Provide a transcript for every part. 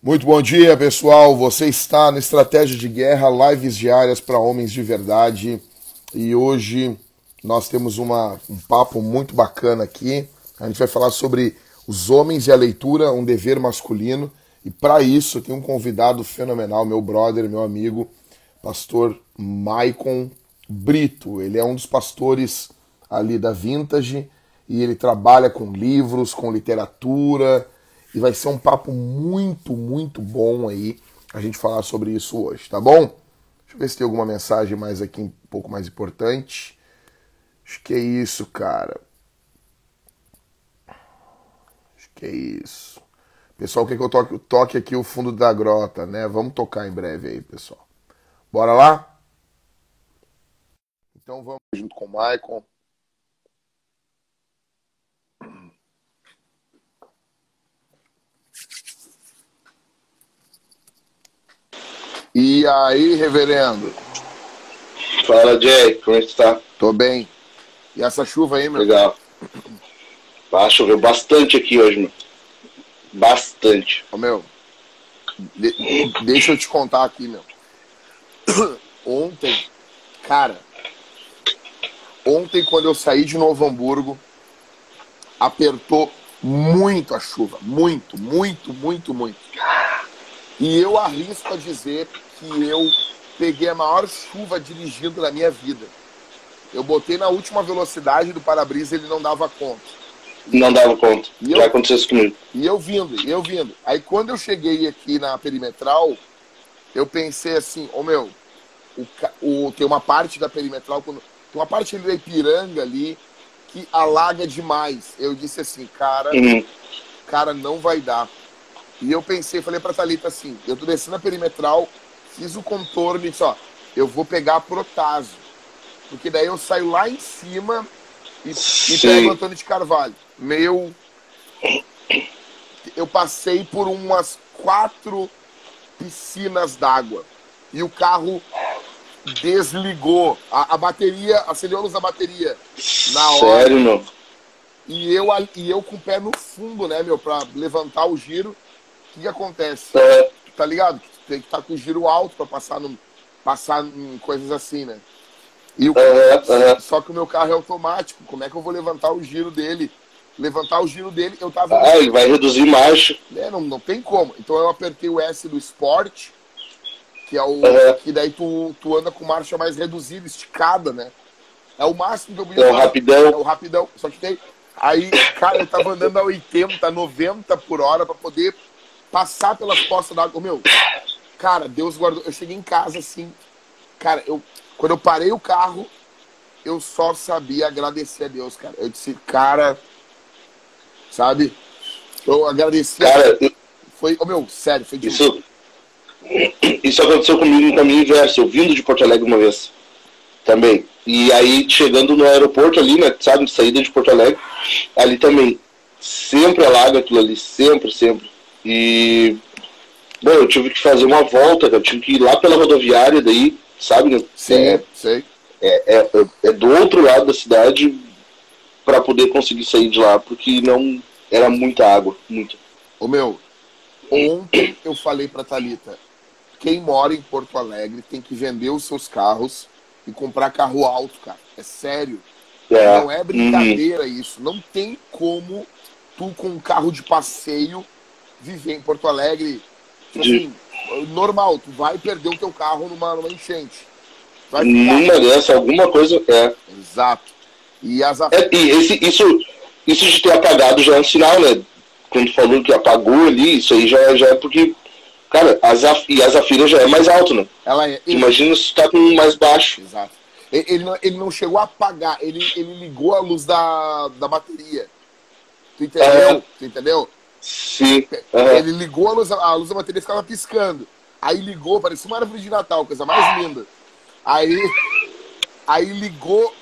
Muito bom dia, pessoal. Você está no Estratégia de Guerra, lives diárias para homens de verdade. E hoje nós temos um papo muito bacana aqui. A gente vai falar sobre os homens e a leitura, um dever masculino. E para isso eu tenho um convidado fenomenal, meu brother, meu amigo, pastor Maicon Brito. Ele é um dos pastores ali da Vintage e ele trabalha com livros, com literatura. E vai ser um papo muito, muito bom aí a gente falar sobre isso hoje, tá bom? Deixa eu ver se tem alguma mensagem mais aqui, um pouco mais importante. Acho que é isso, cara. Acho que é isso. Pessoal, quer que eu toque aqui o fundo da grota, né? Vamos tocar em breve aí, pessoal. Bora lá? Então vamos junto com o Maicon. E aí, reverendo? Fala, Jay, como é que tá? Tô bem. E essa chuva aí, meu? Legal. Choveu bastante aqui hoje, meu. Bastante. Ô, meu, deixa eu te contar aqui, meu. Ontem quando eu saí de Novo Hamburgo, apertou muito a chuva. Muito, muito, muito, muito. E eu arrisco a dizer que eu peguei a maior chuva dirigindo na minha vida. Eu botei na última velocidade do para-brisa e ele não dava conta. Não dava conta. Já aconteceu isso comigo. E eu vindo. Aí quando eu cheguei aqui na perimetral, eu pensei assim, meu, tem uma parte da perimetral, tem uma parte ali da Ipiranga ali, que alaga demais. Eu disse assim, cara, não vai dar. E eu falei pra Thalita assim, eu tô descendo a perimetral, fiz o contorno e disse, eu vou pegar a Protásio. Porque daí eu saio lá em cima e pego o Antônio de Carvalho. Eu passei por umas 4 piscinas d'água. E o carro desligou. A bateria, acendeu a luz da bateria na hora. Sério, meu? E eu com o pé no fundo, né, meu, pra levantar o giro. O que acontece? Tá ligado? Tem que estar com o giro alto pra passar passar em coisas assim, né? E só que o meu carro é automático. Como é que eu vou levantar o giro dele? Levantar o giro dele, eu tava... ele vai reduzir marcha. Não tem como. Então eu apertei o S do Sport, que é o... que daí tu anda com marcha mais reduzida, esticada, né? É o máximo que eu podia... É o rapidão. É o rapidão. Só que tem... Aí, cara, eu tava andando a 80, 90 por hora pra poder passar pelas poças d'água. Meu, cara, Deus guardou. Eu cheguei em casa assim, cara, quando eu parei o carro, eu só sabia agradecer a Deus, cara. Eu disse, cara, sabe? Eu agradeci. Cara, foi, sério, foi demais. Isso aconteceu comigo no caminho inverso. Eu vindo de Porto Alegre uma vez também. E aí, chegando no aeroporto ali, né, sabe, saída de Porto Alegre, ali também, sempre alaga aquilo ali, sempre. E, bom, eu tive que fazer uma volta, eu tive que ir lá pela rodoviária daí, sabe, né? Sim, sei. É do outro lado da cidade para poder conseguir sair de lá, porque não era muita água, muita. Ontem eu falei pra Thalita, quem mora em Porto Alegre tem que vender os seus carros e comprar carro alto, cara. É sério. Não é brincadeira isso. Não tem como tu, com um carro de passeio, viver em Porto Alegre. Assim, normal, tu vai perder o teu carro numa enchente. Numa dessa, alguma coisa Exato. E isso de ter apagado já é um sinal, né? Quando tu falou que apagou ali, isso aí já é porque... Cara, a Zafira já é mais alto, né? Imagina se tá com mais baixo. Exato. Ele não chegou a apagar, ele ligou a luz da bateria. Tu entendeu? Tu entendeu? Sim. Ele ligou a luz da bateria ficava piscando. Aí ligou, parecia uma árvore de Natal, coisa mais linda. Aí ligou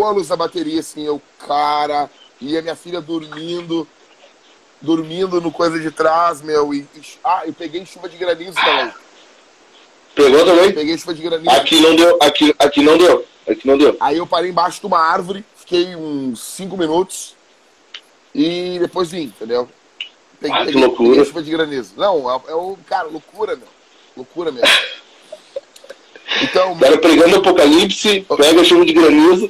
a luz da bateria, assim, cara, e a minha filha dormindo no coisa de trás, meu, eu peguei chuva de granizo também. Pegou também? Peguei chuva de granizo. Aqui não deu. Aí eu parei embaixo de uma árvore, fiquei uns 5 minutos e depois vim, entendeu? Que loucura. Peguei chuva de granizo. Não, cara, loucura, meu. Loucura mesmo. Então, cara pregando apocalipse, pega chuva de granizo.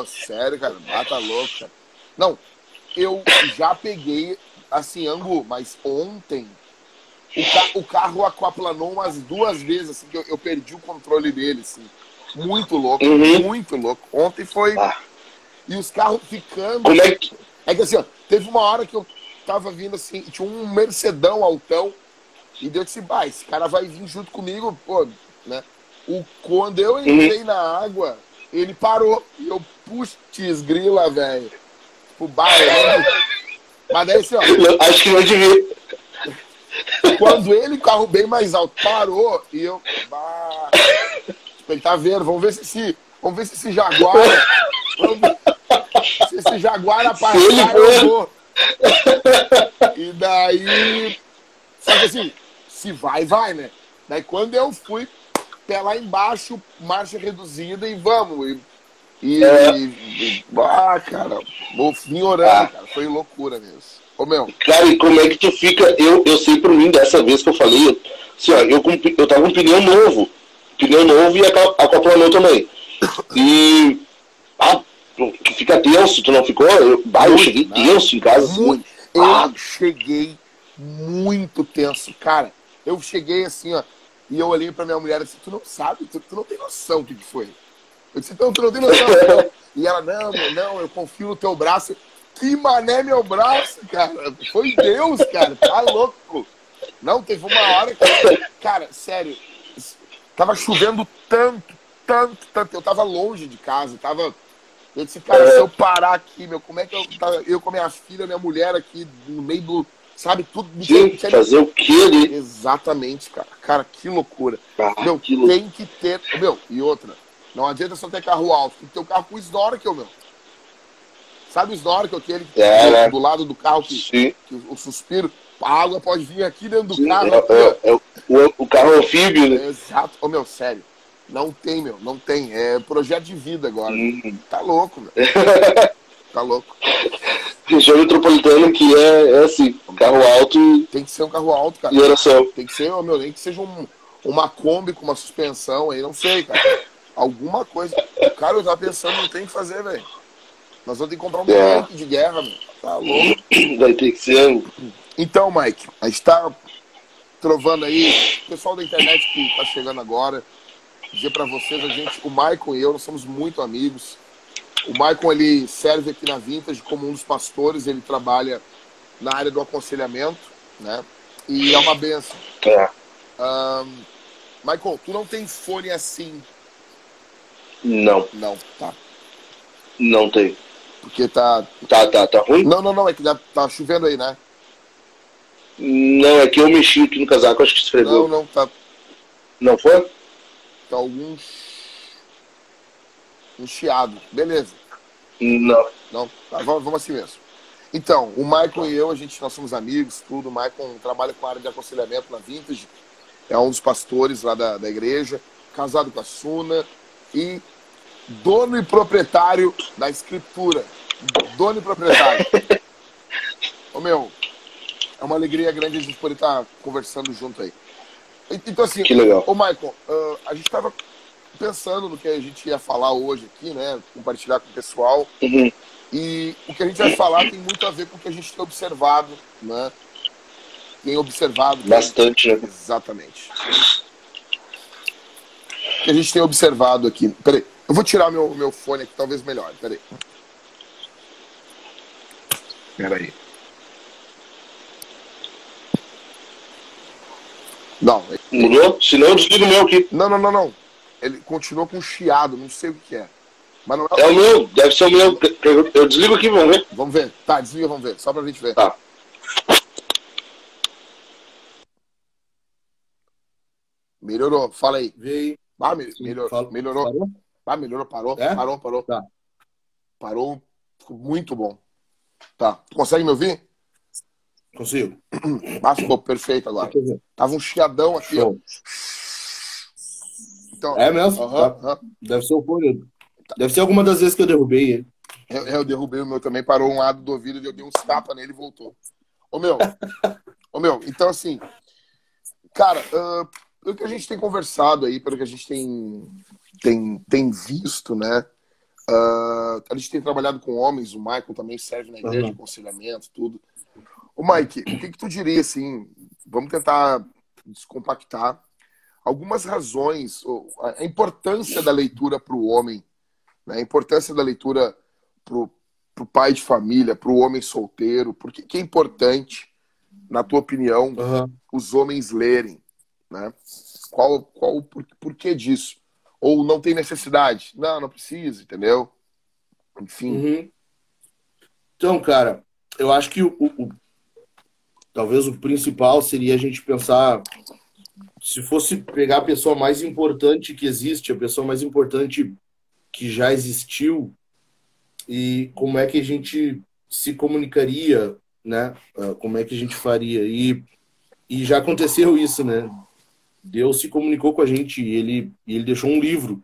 Sério, cara, tá louco, cara. Não, eu já peguei, assim, mas ontem o carro aquaplanou umas 2 vezes, assim, que eu perdi o controle dele, assim. Muito louco, muito louco. Ontem foi... E os carros ficando... Como é que... É que assim, ó, teve uma hora que eu tava vindo assim, tinha um Mercedão altão, e deu disse, esse cara vai vir junto comigo, pô, né? Quando eu entrei na água, ele parou, e eu, putz, grila, velho. Tipo, mas daí assim, ó... Acho que não devia. Quando ele, carro bem mais alto, parou, e eu... Tipo, ele tá vendo, vamos ver se esse Jaguar... Se esse Jaguar passar, eu vou. E daí... Só que assim, se vai, né? Daí quando eu fui, pé lá embaixo, marcha reduzida e vamos. Cara, vim orando, cara. Foi loucura mesmo. Cara, e como é que tu fica? Eu sei por mim, dessa vez que eu falei, assim, ó, eu tava com pneu novo e aquaplanou também. E tu fica tenso, tu não ficou? Eu cheguei tenso em casa. Eu cheguei muito tenso, cara. Eu cheguei assim, ó, e eu olhei pra minha mulher assim, tu não sabe, tu não tem noção do que foi. Eu disse, então, tu não tem noção. E ela, não, eu confio no teu braço. Que mané meu braço, cara. Foi Deus, cara. Tá louco. Não, teve uma hora que... Cara, sério. Tava chovendo tanto. Eu tava longe de casa. Eu disse, cara, se eu parar aqui, meu, como é que eu com a minha filha, minha mulher aqui, no meio do... Sabe, tudo... Fazer o quê ali? Exatamente, cara. Cara, que loucura. Tem que ter... E outra... Não adianta só ter carro alto, tem que ter um carro com snorkel, meu. Sabe o snorkel, aquele do lado do carro, que o suspiro, a água pode vir aqui dentro do carro. O carro anfíbio, né? Exato. Sério, não tem, meu, não tem. É projeto de vida agora. Tá louco, meu. Tá louco. Região metropolitana que é assim, carro alto. Tem que ser um carro alto, cara. E oração. Tem que ser, nem que seja uma Kombi com uma suspensão aí, não sei, cara. Alguma coisa. Cara, eu tava pensando, não tem o que fazer, velho. Nós vamos ter que comprar um tanque de guerra, meu. Tá louco. Vai ter que ser. Então, Mike, a gente tá trovando aí, o pessoal da internet que tá chegando agora, dizer pra vocês, o Maicon e eu, nós somos muito amigos. O Maicon, ele serve aqui na Vintage como um dos pastores, ele trabalha na área do aconselhamento, né? E é uma benção. Maicon, tu não tem fone assim? Não. Não, tá. Não tem. Porque tá ruim? Não, é que tá chovendo aí, né? Não, é que eu mexi aqui no casaco, acho que esfregou. Não, tá. Não foi? Tá algum chiado. Beleza. Não. Tá, vamos assim mesmo. Então, o Maicon e eu, nós somos amigos, tudo. O Maicon trabalha com a área de aconselhamento na Vintage. É um dos pastores lá da igreja. Casado com a Suna. E dono e proprietário da escritura. Dono e proprietário. Ô, meu, é uma alegria grande a gente poder estar conversando junto aí. Então, assim, que legal. Ô, Maicon, a gente estava pensando no que a gente ia falar hoje aqui, né? Compartilhar com o pessoal. Uhum. E o que a gente vai falar tem muito a ver com o que a gente tem observado, né? Tem observado. Bastante, né? Exatamente. O que a gente tem observado aqui. Peraí, eu vou tirar meu fone aqui, talvez melhor. Peraí. Não. Mudou? Se não, eu desligo o meu aqui. Não. Ele continuou com chiado, não sei o que é. Mas não é o meu, deve ser o meu. Eu desligo aqui, vamos ver. Vamos ver. Tá, desliga, vamos ver. Só pra gente ver. Tá. Melhorou, fala aí. Veio. Melhorou. Parou? Melhorou, parou. É? Parou. Tá. Parou, ficou muito bom. Tá. Tu consegue me ouvir? Consigo. Ficou perfeito agora. Tava um chiadão aqui, ó. Então, é mesmo? Tá. Deve ser o fone. Deve ser alguma das vezes que eu derrubei ele. Eu derrubei o meu também, parou um lado do ouvido e eu dei uns tapas nele e voltou. Ô meu, então assim, cara, pelo que a gente tem conversado aí, pelo que a gente tem visto, né? A gente tem trabalhado com homens, o Michael também serve na igreja de aconselhamento, tudo. Ô Mike, o que tu diria, assim, vamos tentar descompactar algumas razões, a importância da leitura para o homem, né? A importância da leitura para o pai de família, para o homem solteiro, porque que é importante, na tua opinião, os homens lerem, né? Por que disso? Ou não tem necessidade? Não precisa, entendeu? Enfim. Então, cara, eu acho que talvez o principal seria a gente pensar, se fosse pegar a pessoa mais importante que existe, a pessoa mais importante que já existiu, e como é que a gente se comunicaria, né? Como é que a gente faria? E já aconteceu isso, né? Deus se comunicou com a gente e ele deixou um livro.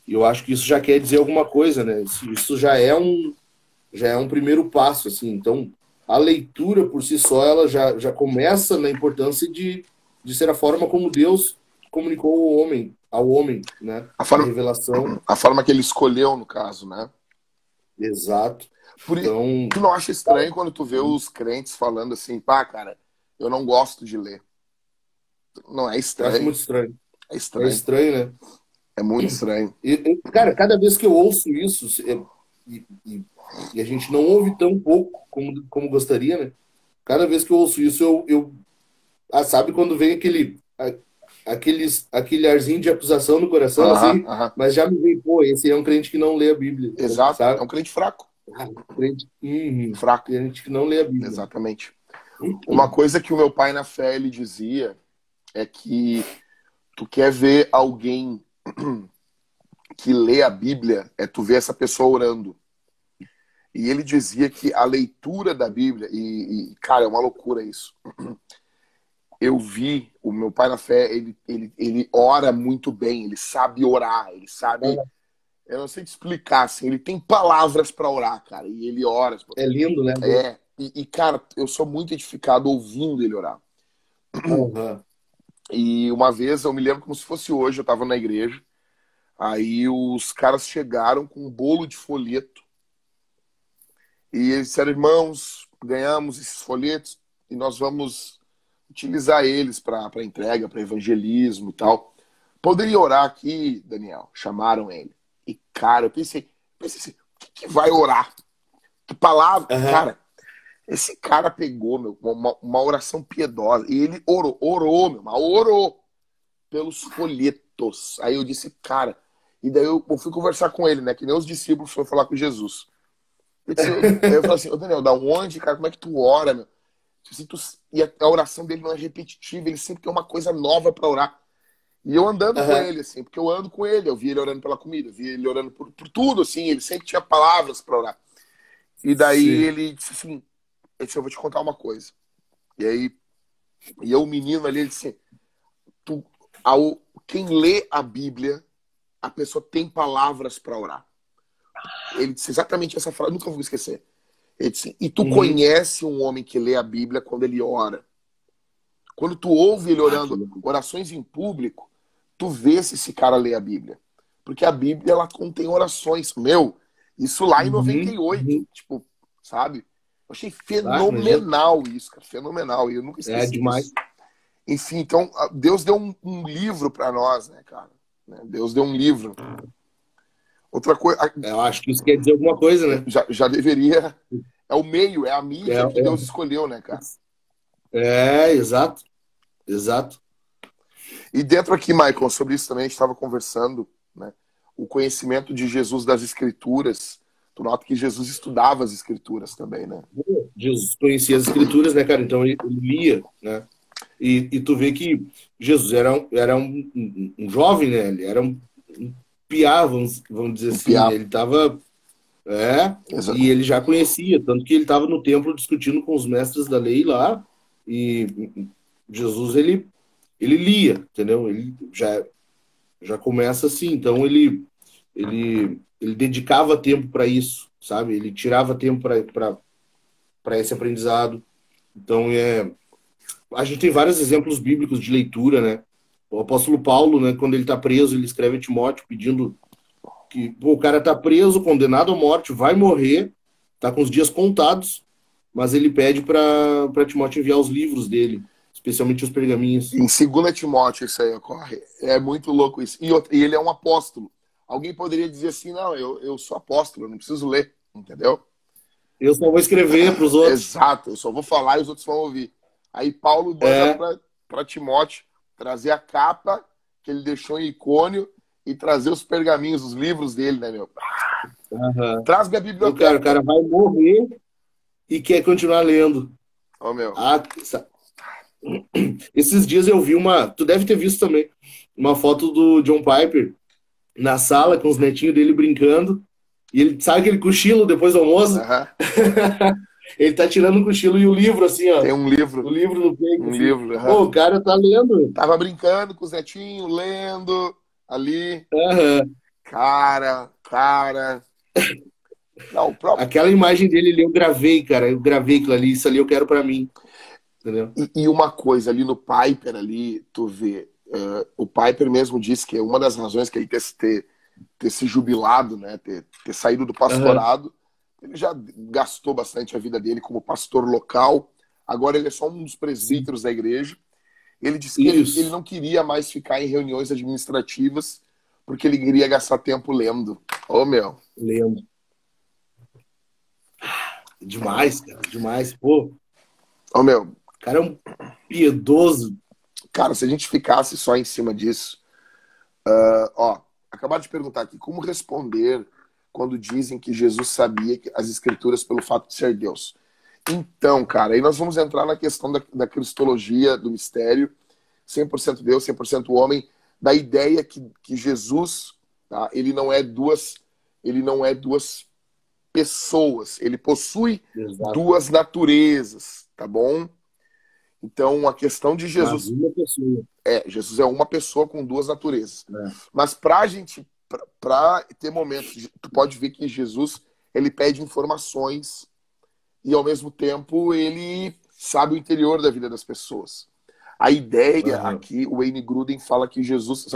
E eu acho que isso já quer dizer alguma coisa, né? Isso já é um primeiro passo, assim. Então, a leitura por si só, ela já começa na importância de ser a forma como Deus comunicou ao homem, né? A revelação. A forma que ele escolheu, no caso, né? Exato. Então, tu não acha estranho quando tu vê os crentes falando assim, cara, eu não gosto de ler. Não é estranho. Eu acho muito estranho. É estranho. É estranho, né? É muito estranho. Cara, cada vez que eu ouço isso, e a gente não ouve tão pouco como gostaria, né? Cada vez que eu ouço isso, sabe quando vem aquele arzinho de acusação no coração, assim, mas já me vem, esse é um crente que não lê a Bíblia. Exato, sabe? É um crente fraco. Crente fraco. Crente que não lê a Bíblia. Exatamente. Uma coisa que o meu pai na fé, ele dizia, é que tu quer ver alguém que lê a Bíblia, é tu ver essa pessoa orando. E ele dizia que a leitura da Bíblia, cara, é uma loucura isso. Eu vi o meu pai na fé, ele ora muito bem, ele sabe orar, ele sabe... Eu não sei te explicar, assim, ele tem palavras para orar, cara, e ele ora. É lindo, né? Cara, eu sou muito edificado ouvindo ele orar. E uma vez, eu me lembro como se fosse hoje, eu tava na igreja, aí os caras chegaram com um bolo de folheto e eles disseram, irmãos, ganhamos esses folhetos e nós vamos utilizar eles para entrega, para evangelismo e tal. Poderia orar aqui, Daniel? Chamaram ele. E, cara, eu pensei assim, o que vai orar? Que palavra? Aham. Cara, esse cara pegou, meu, uma oração piedosa e ele orou, meu, mas orou pelos folhetos. Aí eu disse, cara, e daí eu fui conversar com ele, né? Que nem os discípulos foram falar com Jesus. Aí eu falei assim, ô Daniel, da onde, cara? Como é que tu ora, meu? Tipo assim, e a oração dele não é repetitiva, ele sempre tem uma coisa nova pra orar. E eu andando com Aham. ele, assim, porque eu ando com ele, eu vi ele orando pela comida, eu vi ele orando por tudo, assim, ele sempre tinha palavras pra orar. E daí Sim. ele disse assim, eu vou te contar uma coisa. E aí, o menino ali, ele disse, tu, quem lê a Bíblia, a pessoa tem palavras pra orar. Ele disse exatamente essa frase, nunca vou esquecer. Ele disse, e tu Uhum. conhece um homem que lê a Bíblia quando ele ora. Quando tu ouve ele Ah, que orando loucura. orações em público, tu vê se esse cara lê a Bíblia. Porque a Bíblia, ela contém orações. Meu, isso lá em Uhum. 98, Uhum. tipo, sabe? Eu achei Ah, imagina. fenomenal isso, cara. Fenomenal. E eu nunca É esqueci demais. disso. Enfim, então, Deus deu um livro para nós, né, cara? Deus deu um livro. Outra coisa, Eu acho que isso quer dizer alguma coisa, né? já deveria. É o meio, é a É, mídia que Deus escolheu, né, cara? exato. Exato. E dentro aqui, Michael, sobre isso também a gente estava conversando, né? O conhecimento de Jesus das Escrituras. Tu nota que Jesus estudava as Escrituras também, né? Jesus conhecia as escrituras, né, cara? Então ele lia, né? E tu vê que Jesus era um jovem, né? Ele era um piá, vamos dizer Um assim. piá. Ele estava. E ele já conhecia, tanto que ele estava no templo discutindo com os mestres da lei lá. E Jesus, ele lia, entendeu? Ele já começa assim. Então ele dedicava tempo para isso, sabe? Ele tirava tempo para esse aprendizado. Então, a gente tem vários exemplos bíblicos de leitura, né? O apóstolo Paulo, né, quando ele está preso, ele escreve a Timóteo pedindo que pô, o cara está preso, condenado à morte, vai morrer, está com os dias contados, mas ele pede para Timóteo enviar os livros dele, especialmente os pergaminhos. Em 2 Timóteo isso aí ocorre. É muito louco isso. E ele é um apóstolo. Alguém poderia dizer assim, não, eu sou apóstolo, eu não preciso ler, entendeu? Eu só vou escrever para os outros. Exato, eu só vou falar e os outros vão ouvir. Aí Paulo manda É, para Timóteo trazer a capa que ele deixou em Icônio e trazer os pergaminhos, os livros dele, né, meu? uhum. Traz minha O cara, biblioteca. vai morrer e quer continuar lendo. Ô, meu. Ah, esses dias eu vi tu deve ter visto também, uma foto do John Piper na sala com os netinhos dele brincando. E ele sabe aquele cochilo depois do almoço? Uhum. Ele tá tirando um cochilo e o livro, assim, ó. Tem um livro. O livro no peito, Um assim. livro. Uhum. Pô, o cara tá lendo. Tava brincando com os netinhos, lendo ali. Uhum. Cara. Não, o próprio. Aquela imagem dele ali, eu gravei, cara. Eu gravei aquilo ali. Isso ali eu quero pra mim. Entendeu? E uma coisa, ali no Piper, ali, tu vê. O Piper mesmo disse que é uma das razões que ele ter se jubilado, né? Ter saído do Uhum. pastorado. Ele já gastou bastante a vida dele como pastor local. Agora ele é só um dos Sim. presbíteros da igreja. Ele disse que ele Isso. não queria mais ficar em reuniões administrativas porque ele queria gastar tempo lendo. Ô, meu. Lendo. Demais, cara. Demais. Pô, o Ô, meu. cara é um piedoso. Cara, se a gente ficasse só em cima disso. Ó, acabaram de perguntar aqui, como responder quando dizem que Jesus sabia as escrituras pelo fato de ser Deus? Então, cara, aí nós vamos entrar na questão da cristologia, do mistério, 100% Deus, 100% homem, da ideia que Jesus, tá, ele não é duas pessoas, ele possui Exato. duas naturezas, tá bom? Então, a questão de Mas Jesus uma pessoa. Jesus é uma pessoa com duas naturezas. Né? Mas pra gente, pra ter momentos, tu pode ver que Jesus, ele pede informações e ao mesmo tempo ele sabe o interior da vida das pessoas. A ideia aqui, o Wayne Grudem fala que Jesus...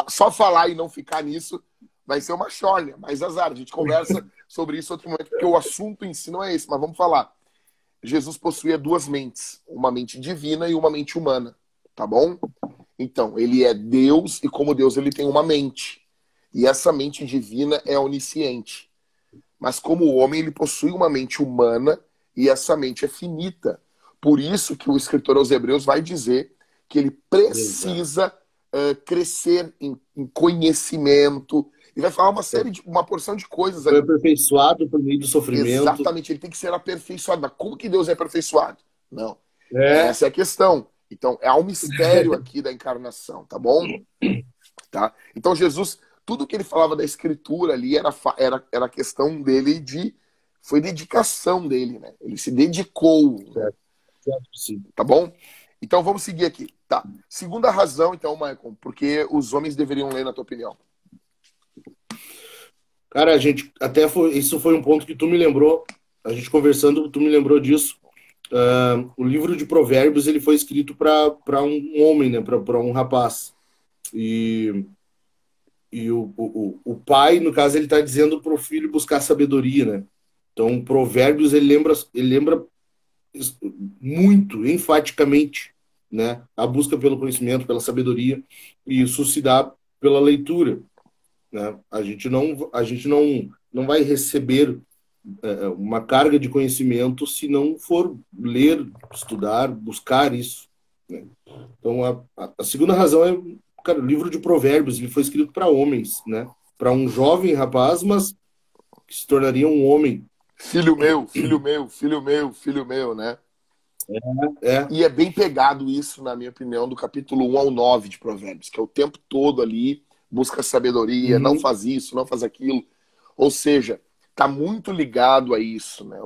Só falar e não ficar nisso vai ser uma cholha, mas azar. A gente conversa sobre isso em outro momento, porque o assunto em si não é esse, mas vamos falar. Jesus possuía duas mentes, uma mente divina e uma mente humana, tá bom? Então, ele é Deus e como Deus ele tem uma mente. E essa mente divina é onisciente. Mas como homem ele possui uma mente humana e essa mente é finita. Por isso que o escritor aos Hebreus vai dizer que ele precisa crescer em conhecimento. E vai falar uma porção de coisas ali. Foi aperfeiçoado por meio do sofrimento. Exatamente, ele tem que ser aperfeiçoado. Mas como que Deus é aperfeiçoado? Não. Essa é a questão. Então, há um mistério aqui da encarnação, tá bom? Tá? Então, Jesus, tudo que ele falava da escritura ali era questão dele foi dedicação dele, né? Ele se dedicou. Certo. Certo, sim. Tá bom? Então, vamos seguir aqui. Tá. Segunda razão, então, Michael, porque os homens deveriam ler, na tua opinião. Cara, isso foi um ponto que tu me lembrou, a gente conversando, tu me lembrou disso. O livro de Provérbios ele foi escrito para um homem, né, para um rapaz. E o pai, no caso, ele está dizendo para o filho buscar sabedoria, né? Então, Provérbios ele lembra muito, enfaticamente, né, a busca pelo conhecimento, pela sabedoria, e isso se dá pela leitura. Né? A gente não vai receber uma carga de conhecimento se não for ler, estudar, buscar isso. Né? Então, a segunda razão é, cara, o livro de Provérbios, ele foi escrito para homens, né? Para um jovem rapaz, mas que se tornaria um homem. Filho meu, filho meu, filho meu, filho meu, né? E é bem pegado isso, na minha opinião, do capítulo 1 ao 9 de Provérbios, que é o tempo todo ali, busca sabedoria, não faz isso, não faz aquilo. Ou seja, tá muito ligado a isso, né?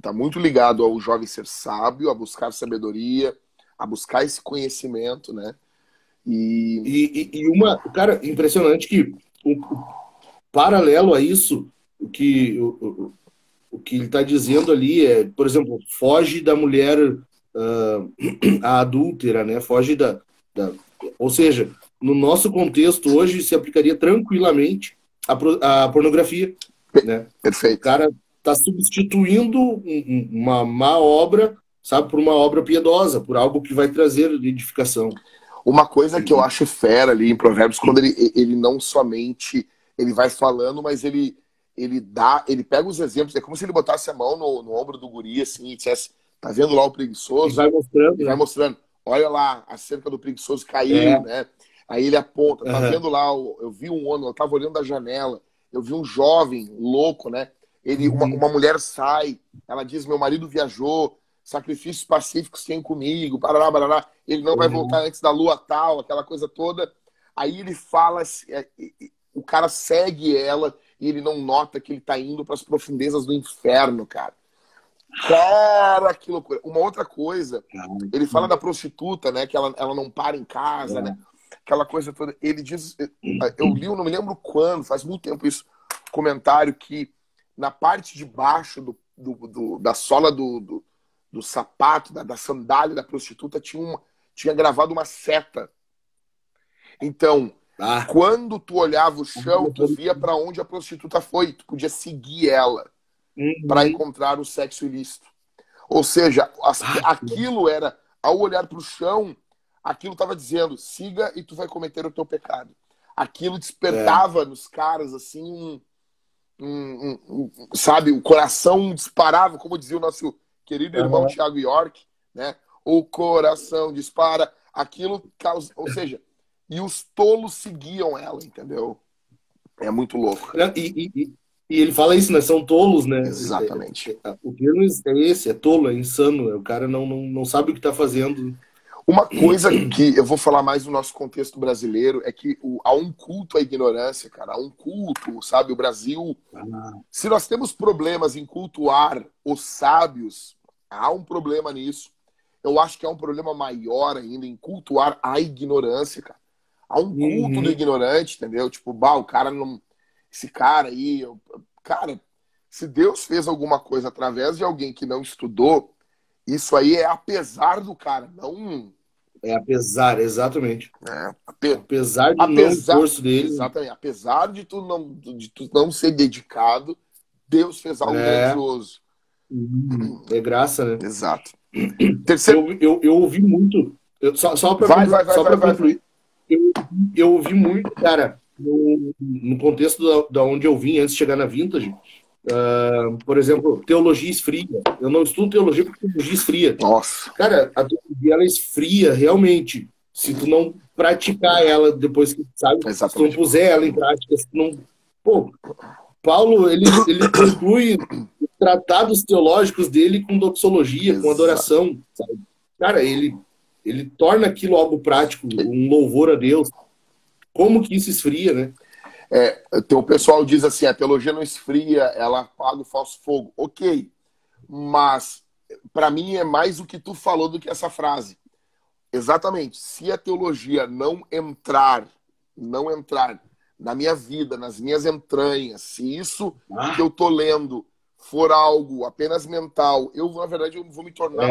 Tá muito ligado ao jovem ser sábio, a buscar sabedoria, a buscar esse conhecimento, né? Cara, impressionante que o paralelo a isso, o que ele está dizendo ali é, por exemplo, foge da mulher a adúltera, né? Foge ou seja, no nosso contexto hoje se aplicaria tranquilamente a pornografia, né? Perfeito. O cara está substituindo uma má obra, sabe, por uma obra piedosa, por algo que vai trazer edificação. Uma coisa que eu acho fera ali em Provérbios, quando ele não somente ele vai falando, mas ele pega os exemplos, é como se ele botasse a mão no ombro do guri assim e dissesse, tá vendo lá o preguiçoso? E vai mostrando, olha lá, a cerca do preguiçoso caiu, né? Aí ele aponta, tá vendo lá, eu vi um homem, eu tava olhando da janela, eu vi um jovem louco, né? Uma mulher sai, ela diz, meu marido viajou, sacrifícios pacíficos tem comigo, parará, parará, ele não vai voltar antes da lua tal, aquela coisa toda. Aí ele fala, o cara segue ela e ele não nota que ele tá indo para as profundezas do inferno, cara. Cara, que loucura. Uma outra coisa, ele fala da prostituta, né, que ela não para em casa, né, aquela coisa toda. Ele diz, eu li, eu não me lembro quando, faz muito tempo isso, comentário que na parte de baixo da sola do sapato, da sandália da prostituta, tinha gravado uma seta. Então, quando tu olhava o chão, tu via para onde a prostituta foi. Tu podia seguir ela para encontrar o sexo ilícito. Ou seja, aquilo era, ao olhar para o chão, aquilo estava dizendo, siga e tu vai cometer o teu pecado. Aquilo despertava nos caras, assim, sabe, o coração disparava, como dizia o nosso querido irmão Thiago York, né? O coração dispara, aquilo causa, ou seja, e os tolos seguiam ela, entendeu? É muito louco. E ele fala isso, né? São tolos, né? Exatamente. O termo é esse, é tolo, é insano. O cara não sabe o que está fazendo. Uma coisa que eu vou falar mais do nosso contexto brasileiro é que há um culto à ignorância, cara. Há um culto, sabe? O Brasil... Se nós temos problemas em cultuar os sábios, há um problema nisso. Eu acho que há um problema maior ainda em cultuar a ignorância, cara. Há um culto do ignorante, entendeu? Tipo, o cara não... Esse cara aí... Cara, se Deus fez alguma coisa através de alguém que não estudou, isso aí é apesar do cara, não... Exatamente. Né? Apesar do não Apesar, esforço dele, exatamente, apesar de tu não ser dedicado, Deus fez algo grandioso. é graça, né? Exato. Terceiro. Eu ouvi muito. Só para concluir. Eu ouvi muito, cara, no contexto da onde eu vim antes de chegar na Vintage. Por exemplo, teologia esfria. Eu não estudo teologia porque teologia esfria. Nossa. Cara, a teologia ela esfria realmente. Se tu não praticar ela depois que sabe, Exatamente. se tu não puser ela em prática, se tu não. Pô, Paulo, ele conclui os tratados teológicos dele com doxologia, com adoração. Sabe? Cara, ele torna aquilo algo prático, um louvor a Deus. Como que isso esfria, né? O pessoal diz assim, a teologia não esfria, ela apaga o falso fogo. Ok, mas para mim é mais o que tu falou do que essa frase. Exatamente, se a teologia não entrar na minha vida, nas minhas entranhas, se isso que eu tô lendo for algo apenas mental, na verdade, eu vou me tornar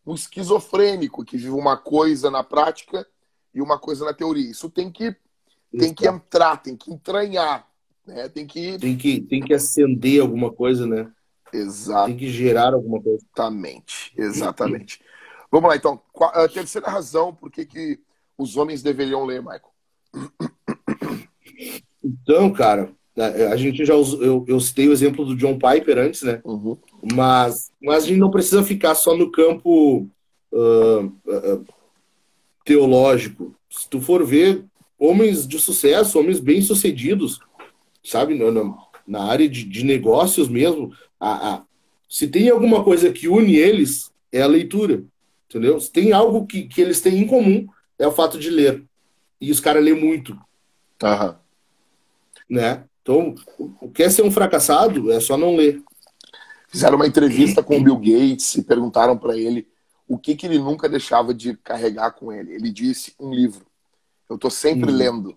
um esquizofrênico que vive uma coisa na prática e uma coisa na teoria. Isso tem que entrar, tem que entranhar, né? Tem que acender alguma coisa, né? Exato. Tem que gerar alguma coisa. Exatamente. Vamos lá, então. A terceira razão por que os homens deveriam ler, Michael? Então, cara, a gente já eu citei o exemplo do John Piper antes, né? Uhum. Mas a gente não precisa ficar só no campo teológico. Se tu for ver homens de sucesso, homens bem-sucedidos, sabe, na área de negócios mesmo, se tem alguma coisa que une eles, é a leitura, entendeu? Se tem algo que eles têm em comum, é o fato de ler. E os caras lêem muito. Uhum. Né? Então, quer ser um fracassado, é só não ler. Fizeram uma entrevista com o Bill Gates e perguntaram para ele o que ele nunca deixava de carregar com ele. Ele disse, um livro. Eu tô sempre lendo.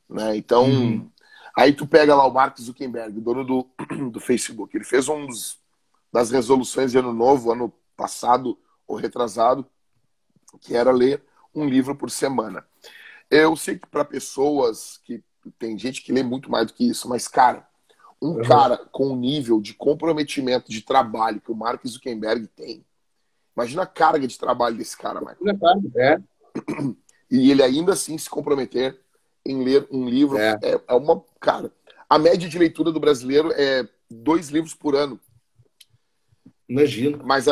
Né? Então, aí tu pega lá o Mark Zuckerberg, dono do Facebook. Ele fez das resoluções de ano novo, ano passado ou retrasado, que era ler um livro por semana. Eu sei que para pessoas que tem gente que lê muito mais do que isso, mas, cara, cara com o nível de comprometimento de trabalho que o Mark Zuckerberg tem, imagina a carga de trabalho desse cara, Michael. E ele ainda assim se comprometer em ler um livro é uma... Cara, a média de leitura do brasileiro é 2 livros por ano. Imagina. Mas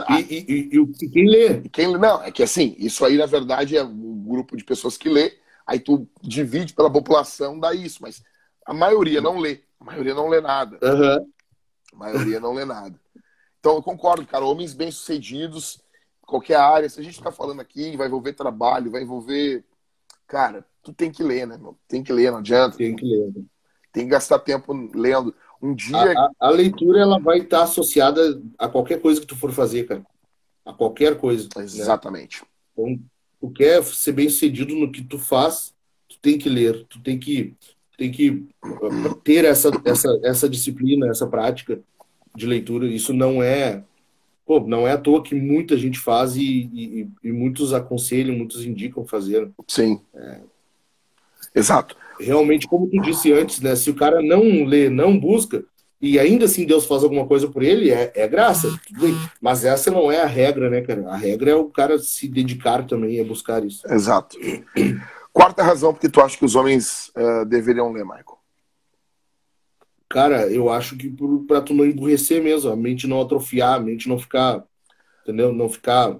quem lê? Não, é que assim, isso aí, na verdade, é um grupo de pessoas que lê, aí tu divide pela população, dá isso, mas a maioria não lê. A maioria não lê nada. A maioria não lê nada. Então, eu concordo, cara, homens bem-sucedidos, qualquer área, se a gente tá falando aqui, vai envolver trabalho, vai envolver... Cara, tu tem que ler, né, meu? Tem que ler, não adianta. Tem que ler. Tem que gastar tempo lendo. Um dia... A leitura, ela vai estar associada a qualquer coisa que tu for fazer, cara. A qualquer coisa. Exatamente. Né? Então, tu quer ser bem-sucedido no que tu faz, tu tem que ler, tu tem que ter essa disciplina, essa prática de leitura. Isso não é à toa que muita gente faz e muitos aconselham, muitos indicam fazer. Sim. Exato. Realmente, como tu disse antes, né? Se o cara não lê, não busca, e ainda assim Deus faz alguma coisa por ele, é graça. Tudo bem. Mas essa não é a regra, né, cara? A regra é o cara se dedicar também a buscar isso. Exato. Quarta razão porque tu acha que os homens deveriam ler, Michael? Cara, eu acho que pra tu não emburrecer mesmo, a mente não atrofiar, a mente não ficar, entendeu? Não ficar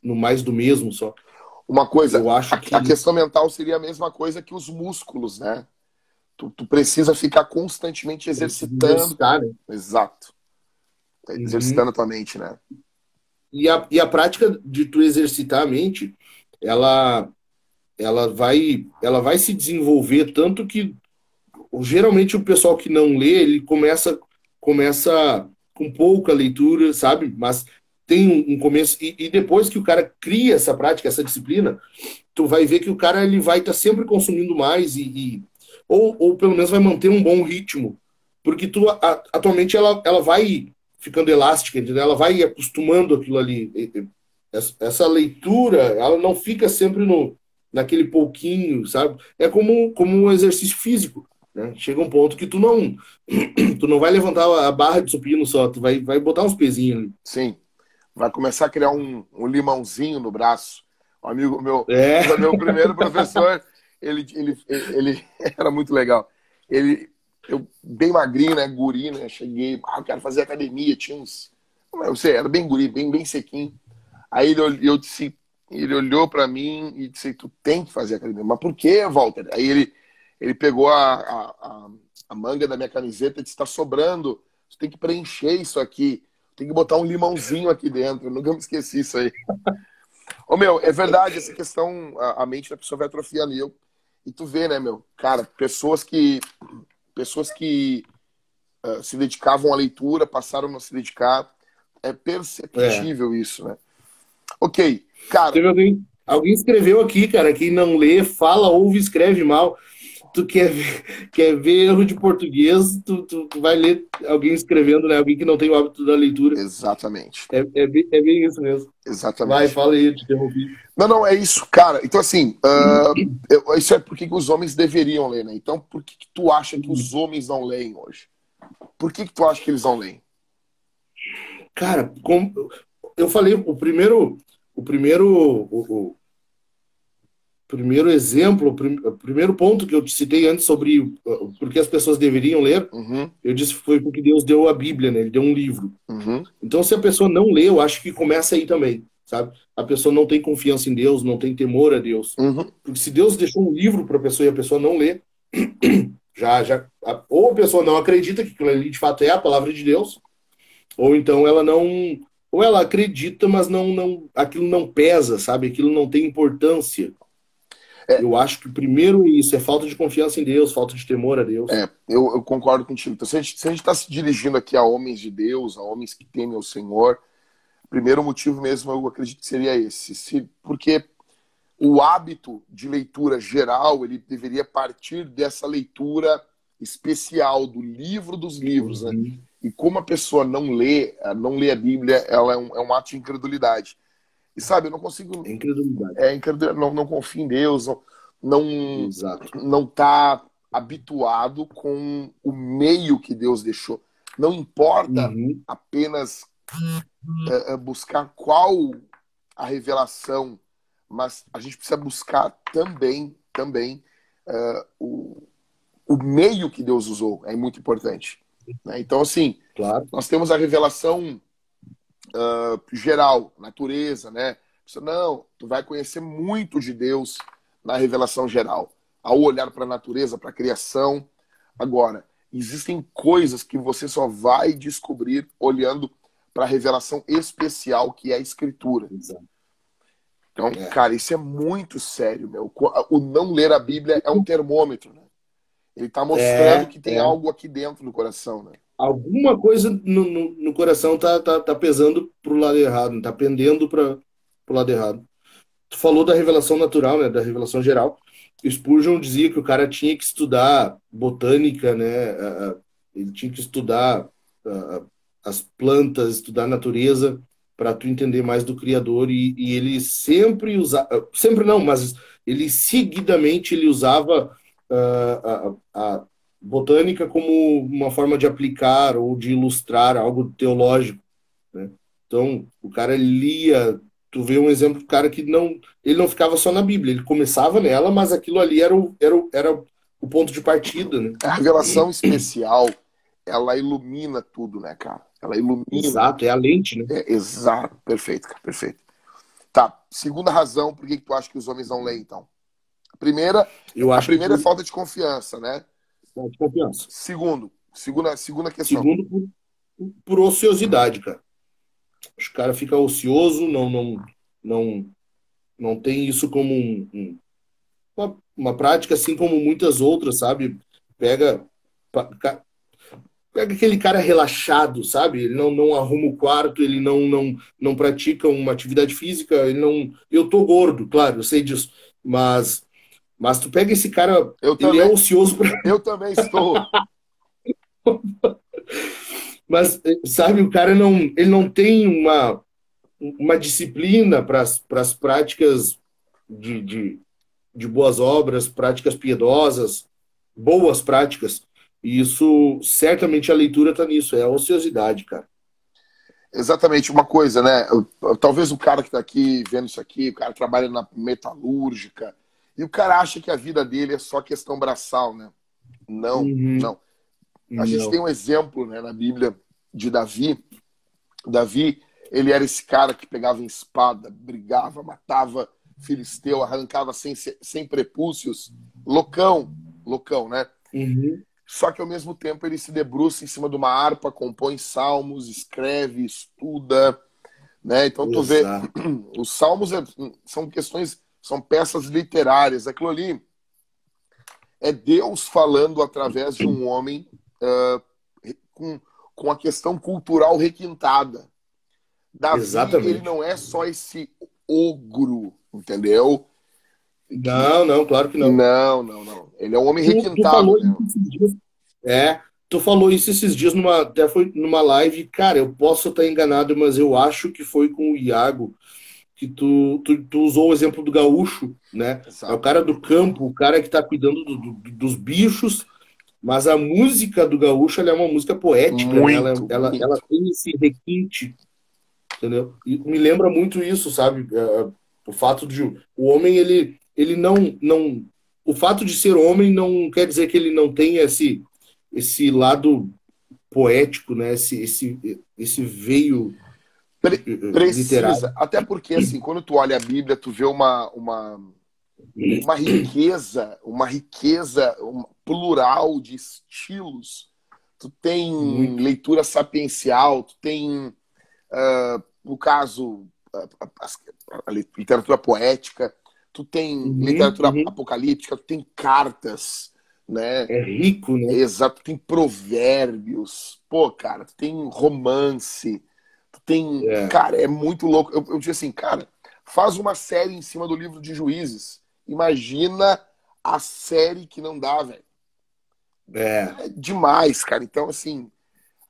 no mais do mesmo só. Uma coisa, eu acho que... a questão mental seria a mesma coisa que os músculos, né? Tu precisa ficar constantemente exercitando. Né? Exato. Exercitando a tua mente, né? E a prática de tu exercitar a mente, ela vai se desenvolver tanto que geralmente o pessoal que não lê, ele começa com pouca leitura, sabe? Mas tem um começo, e depois que o cara cria essa prática, essa disciplina, tu vai ver que o cara ele vai estar sempre consumindo mais ou pelo menos vai manter um bom ritmo, porque atualmente ela vai ficando elástica, entendeu? Ela vai acostumando aquilo ali, essa leitura, ela não fica sempre naquele pouquinho, sabe? É como um exercício físico, né? Chega um ponto que tu não vai levantar a barra de supino só, tu vai botar uns pezinhos ali. Sim. Vai começar a criar um limãozinho no braço. Um amigo meu, É, meu primeiro professor, ele era muito legal. Eu bem magrinho, né, guri, né, cheguei, eu quero fazer academia, tinha uns, eu sei, era bem guri, bem sequinho. Aí ele olhou pra mim e disse, tu tem que fazer academia. Mas por quê, Walter? Aí ele pegou a manga da minha camiseta e disse, tá sobrando, você tem que preencher isso aqui. Tem que botar um limãozinho aqui dentro. Eu nunca me esqueci isso aí. Ô, meu, é verdade, essa questão, a mente da pessoa vai atrofiando. E tu vê, né, meu? Cara, pessoas que se dedicavam à leitura, passaram a não se dedicar. É perceptível isso, né? Ok, cara. teve alguém escreveu aqui, cara, quem não lê, fala, ouve, escreve mal. Tu quer ver erro de português, tu vai ler alguém escrevendo, né? Alguém que não tem o hábito da leitura. Exatamente. É bem isso mesmo. Exatamente. Vai, fala aí, eu te interrompi. Não, é isso, cara. Então, assim, isso é porque que os homens deveriam ler, né? Então, por que tu acha que os homens não leem hoje? Por que tu acha que eles não leem? Cara, como eu falei, o primeiro exemplo, o primeiro ponto que eu te citei antes sobre por que as pessoas deveriam ler, eu disse que foi porque Deus deu a Bíblia, né? Ele deu um livro. Então, se a pessoa não lê, eu acho que começa aí também, sabe? A pessoa não tem confiança em Deus, não tem temor a Deus. Porque se Deus deixou um livro para a pessoa e a pessoa não lê, ou a pessoa não acredita que aquilo ali de fato é a palavra de Deus, ou então ela não, ou ela acredita, mas aquilo não pesa, sabe? Aquilo não tem importância. Eu acho que primeiro isso é falta de confiança em Deus, falta de temor a Deus. Eu concordo contigo. Então, se a gente está se dirigindo aqui a homens de Deus, a homens que temem o Senhor, o primeiro motivo mesmo eu acredito que seria esse. Porque o hábito de leitura geral, ele deveria partir dessa leitura especial do livro dos livros, né? E como a pessoa não lê a Bíblia, ela é um ato de incredulidade. E sabe, eu não consigo... Incredulidade. Não confio em Deus, não tá habituado com o meio que Deus deixou. Não importa apenas buscar qual a revelação, mas a gente precisa buscar também o meio que Deus usou. É muito importante. Né? Então, assim, claro, nós temos a revelação geral, natureza, né? Não, tu vai conhecer muito de Deus na revelação geral, ao olhar para a natureza, para a criação. Agora, existem coisas que você só vai descobrir olhando para a revelação especial que é a Escritura. Exato. Então, cara, isso é muito sério, meu. O não ler a Bíblia é um termômetro, né? Ele está mostrando que tem algo aqui dentro do coração, né? Alguma coisa no coração tá pesando pro lado errado, tá pendendo pro lado errado. Tu falou da revelação natural, né, da revelação geral. Spurgeon dizia que o cara tinha que estudar botânica, né, ele tinha que estudar as plantas, estudar a natureza para tu entender mais do Criador, e ele sempre usava, sempre não, mas ele seguidamente ele usava a botânica como uma forma de aplicar ou de ilustrar algo teológico, né? Então, o cara lia, tu vê um exemplo do cara que ele não ficava só na Bíblia, ele começava nela, mas aquilo ali era o ponto de partida, né? A revelação especial, ela ilumina tudo, né, cara? Ela ilumina. Exato, é a lente, né? Exato, perfeito, cara, perfeito. Tá, segunda razão por que tu acha que os homens não leem, então? A primeira é falta de confiança, né? Falta de confiança. Segunda questão. Segundo, por ociosidade, cara. Os caras ficam ocioso, não tem isso como uma prática, assim como muitas outras, sabe? Pega aquele cara relaxado, sabe? Ele não arruma o quarto, ele não pratica uma atividade física, ele não... Eu tô gordo, claro, eu sei disso, mas tu pega esse cara, ele é ocioso pra... Eu também estou. Mas, sabe, o cara ele não tem uma disciplina para as práticas de boas obras, práticas piedosas, boas práticas. E isso, certamente a leitura está nisso, é a ociosidade, cara. Exatamente, uma coisa, né? Talvez o cara que está aqui vendo isso aqui, o cara trabalha na metalúrgica, e o cara acha que a vida dele é só questão braçal, né? Não, Uhum. não. A gente tem Não. um exemplo, né, na Bíblia de Davi. Davi, ele era esse cara que pegava em espada, brigava, matava filisteu, arrancava sem prepúcios, loucão, loucão, né? Uhum. Só que ao mesmo tempo ele se debruça em cima de uma harpa, compõe salmos, escreve, estuda, né? Então tu vê, Exato. os salmos são questões, são peças literárias. Aquilo ali é Deus falando através de um homem com, com a questão cultural requintada. Davi, ele Exatamente. não é só esse ogro, entendeu? Que Não, não, claro que não. não, não, não. Ele é um homem Tu requintado, falou né? isso esses dias. Tu falou isso esses dias até foi numa live, cara, eu posso estar enganado, mas eu acho que foi com o Iago que tu usou o exemplo do gaúcho, né? É o Exato. cara do campo, o cara que está cuidando dos bichos, mas a música do gaúcho ela é uma música poética, né? Muito, Ela muito. tem esse requinte, entendeu? E me lembra muito isso, sabe? O fato de o homem ele não o fato de ser homem não quer dizer que ele não tenha esse lado poético, né? Esse veio literário. Precisa, até porque assim, quando tu olha a Bíblia, tu vê uma riqueza plural de estilos. Tu tem Muito. leitura sapiencial, tu tem, no caso, a literatura poética, tu tem Uhum, literatura uhum. apocalíptica, tu tem cartas, né? É rico, né? Exato, tu tem provérbios, pô, cara, tu tem romance, tu tem. É, Cara, é muito louco. Eu disse assim, cara, faz uma série em cima do livro de Juízes. Imagina a série que não dá, velho. é. É demais, cara. Então, assim,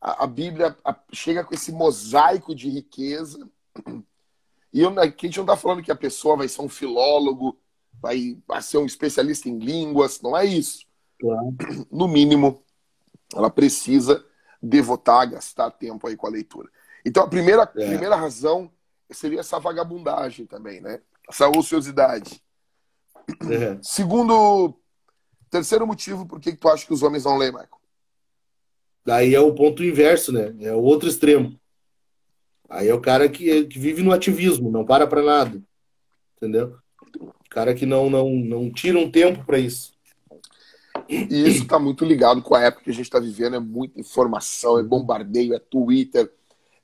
a Bíblia chega com esse mosaico de riqueza. E aqui a gente não tá falando que a pessoa vai ser um filólogo, vai ser um especialista em línguas, não é isso. Claro. No mínimo, ela precisa devotar, gastar tempo aí com a leitura. Então, a É. primeira razão seria essa vagabundagem também, né? Essa ociosidade. É. Terceiro motivo por que tu acha que os homens não leem, Michael? Daí é o ponto inverso, né? É o outro extremo. Aí é o cara que vive no ativismo, não para nada, entendeu? O cara que não tira um tempo para isso. E isso está muito ligado com a época que a gente está vivendo. É muita informação, é bombardeio, é Twitter,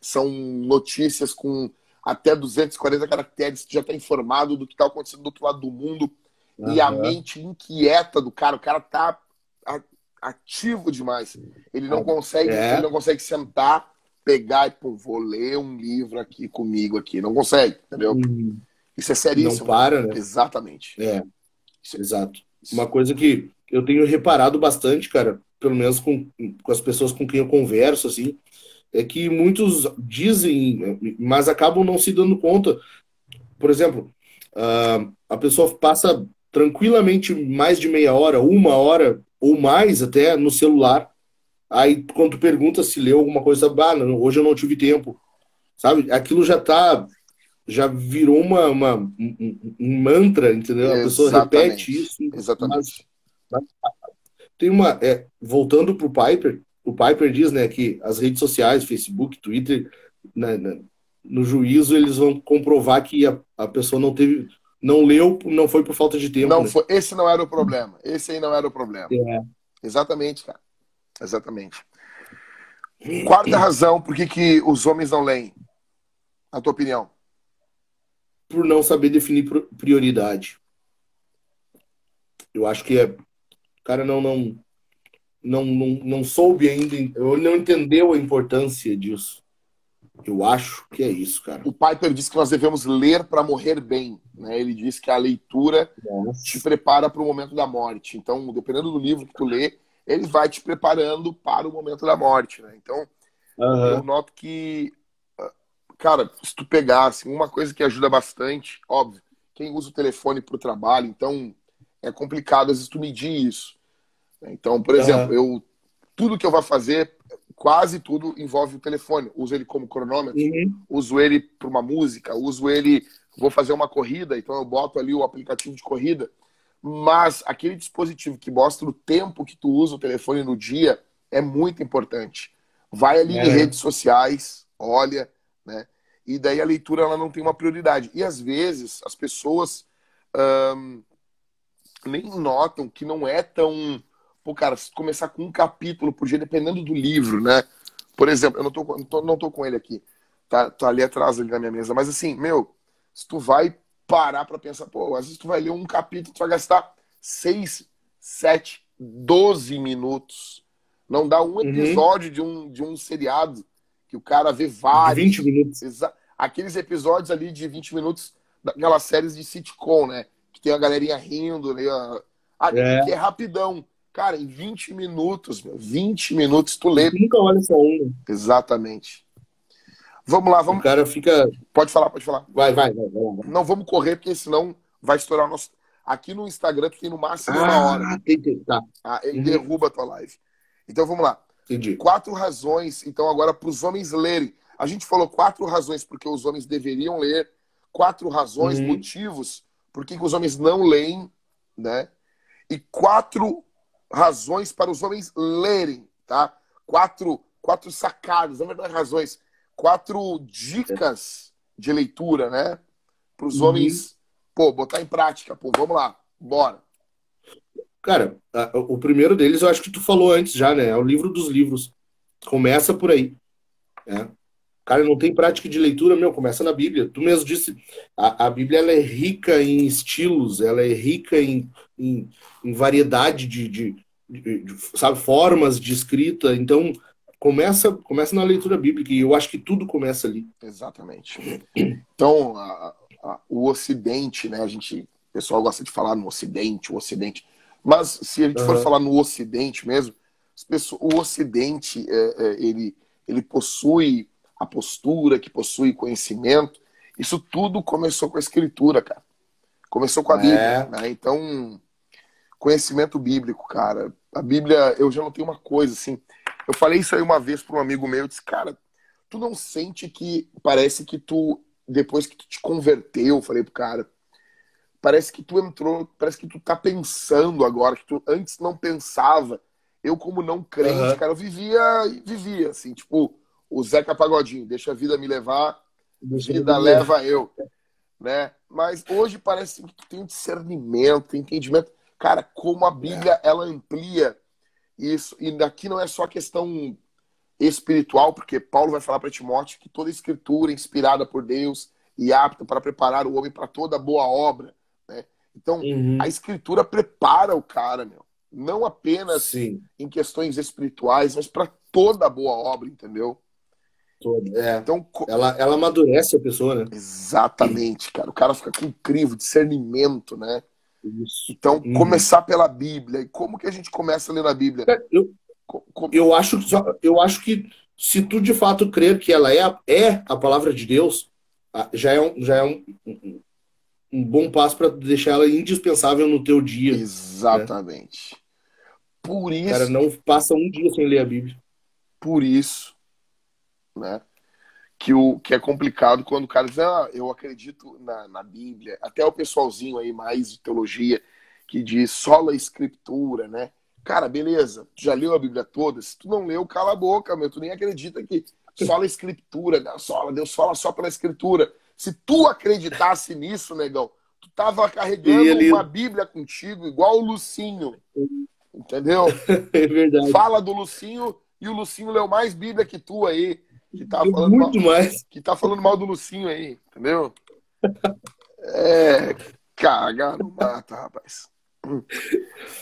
são notícias com até 240 caracteres, que já está informado do que está acontecendo do outro lado do mundo. E a Aham. mente inquieta do cara, o cara está ativo demais. Ele É, não consegue sentar, pegar e, pô, vou ler um livro aqui comigo aqui. Não consegue, entendeu? hum, Isso é não seríssimo, né? para, né? Exatamente. É, Isso, exato. isso. Uma coisa que eu tenho reparado bastante, cara, pelo menos com as pessoas com quem eu converso, assim, é que muitos dizem, mas acabam não se dando conta. Por exemplo, a pessoa passa tranquilamente mais de meia hora, uma hora ou mais até no celular. Aí, quando tu pergunta se leu alguma coisa, não, hoje eu não tive tempo, sabe? Aquilo já virou um mantra, entendeu? A pessoa repete Exatamente. isso, Exatamente. mas tem voltando pro Piper, o Piper diz, né, que as redes sociais, Facebook, Twitter, né, no juízo eles vão comprovar que a pessoa não leu, não foi por falta de tempo, Não né? foi, esse não era o problema. Esse aí não era o problema. É. Exatamente, cara. Exatamente. Quarta razão por que os homens não leem, na tua opinião? Por não saber definir prioridade. Eu acho que o cara não soube ainda, ou não entendeu a importância disso. Eu acho que é isso, cara. O Piper diz que nós devemos ler para morrer bem, né? Ele diz que a leitura te Nossa. prepara para o momento da morte. Então, dependendo do livro que tu lê, ele vai te preparando para o momento da morte, né? Então, eu Aham. noto que cara, se tu pegar, assim, uma coisa que ajuda bastante, óbvio, quem usa o telefone para o trabalho, então é complicado às vezes tu medir isso. Então, por exemplo, Aham. tudo que eu vou fazer, quase tudo envolve o telefone. Uso ele como cronômetro, Uhum. uso ele para uma música, uso ele, vou fazer uma corrida, então eu boto ali o aplicativo de corrida. Mas aquele dispositivo que mostra o tempo que tu usa o telefone no dia é muito importante. Vai ali É, em né? redes sociais, olha, né? E daí a leitura ela não tem uma prioridade. E às vezes as pessoas nem notam que não é tão. Pô, cara, se tu começar com um capítulo por dia, dependendo do livro, né? Por exemplo, eu não tô com ele aqui. Tá ali atrás ali na minha mesa. Mas assim, meu, se tu vai parar pra pensar, pô, às vezes tu vai ler um capítulo, tu vai gastar 6, 7, 12 minutos. Não dá um Uhum. episódio de um seriado que o cara vê De 20 vários. minutos. Aqueles episódios ali de 20 minutos daquelas séries de sitcom, né? Que tem a galerinha rindo, né? Que É. é rapidão. Cara, em 20 minutos, meu, 20 minutos tu E lê. tu nunca olha só um. Exatamente. Vamos lá, O vamos. cara fica. Pode falar, pode falar. Vai lá, vai. Não vamos correr, porque senão vai estourar o nosso. Aqui no Instagram tu tem no máximo uma hora. Ah, tá. Ah, ele Uhum. derruba a tua live. Então vamos lá. Entendi. 4 razões, então, agora para os homens lerem. A gente falou 4 razões porque os homens deveriam ler, 4 razões, Uhum. motivos por que os homens não leem, né? E 4 razões para os homens lerem, tá? Quatro sacadas, na verdade, razões. 4 dicas de leitura, né? Para os Uhum. homens, pô, botar em prática, pô, vamos lá, bora. Cara, o primeiro deles eu acho que tu falou antes já, né? É o livro dos livros. Começa por aí, né? Cara, não tem prática de leitura, meu, começa na Bíblia. Tu mesmo disse, a Bíblia ela é rica em estilos, ela é rica em, em variedade sabe, formas de escrita. Então, começa na leitura bíblica, e eu acho que tudo começa ali. Exatamente. Então, o Ocidente, né? O pessoal gosta de falar no Ocidente, o Ocidente. Mas se a gente for Aham. falar no Ocidente mesmo, o Ocidente ele possui a postura, que possui conhecimento. Isso tudo começou com a Escritura, cara. Começou com a Bíblia, É. né? Então, conhecimento bíblico, cara. A Bíblia, eu já não tenho uma coisa assim. Eu falei isso aí uma vez para um amigo meu, eu disse, cara, tu não sente que parece que tu, depois que tu te converteu, eu falei pro cara, parece que tu entrou, parece que tu tá pensando agora, que tu antes não pensava. Eu, como não crente, Aham. cara, eu vivia, assim, tipo, o Zeca Pagodinho, deixa a vida me levar, Deixa eu vida ver. leva eu, né? Mas hoje parece que tu tem um discernimento, tem entendimento. Cara, como a É. Bíblia, ela amplia isso, e daqui não é só questão espiritual, porque Paulo vai falar para Timóteo que toda escritura é inspirada por Deus e apta para preparar o homem para toda boa obra, né? Então, a Uhum. escritura prepara o cara, meu, não apenas Sim. em questões espirituais, mas para toda boa obra, entendeu? Todo. É. Então, Ela amadurece a pessoa, né? exatamente, cara, o cara fica com crivo, discernimento, né? Isso. Então, Uhum. começar pela Bíblia. E como que a gente começa a ler a Bíblia? Cara, eu acho que se tu de fato crer que ela é a palavra de Deus, já é um bom passo para deixar ela indispensável no teu dia, né? Exatamente. Por Cara, isso, não passa um dia sem ler a Bíblia. por isso, né? Que é complicado quando o cara diz, ah, eu acredito na Bíblia. Até o pessoalzinho aí mais de teologia que diz sola escritura, né? Cara, beleza, tu já leu a Bíblia toda? Se tu não leu, cala a boca, meu. Tu nem acredita que sola escritura, Deus fala só pela escritura. Se tu acreditasse nisso, negão, tu tava Teria carregando uma lido. Bíblia contigo, igual o Lucinho, entendeu? É verdade. Fala do Lucinho e o Lucinho leu mais Bíblia que tu aí, que tá Deu falando mal, muito mais. que tá falando mal do Lucinho aí, entendeu? É, caga, não mata, rapaz.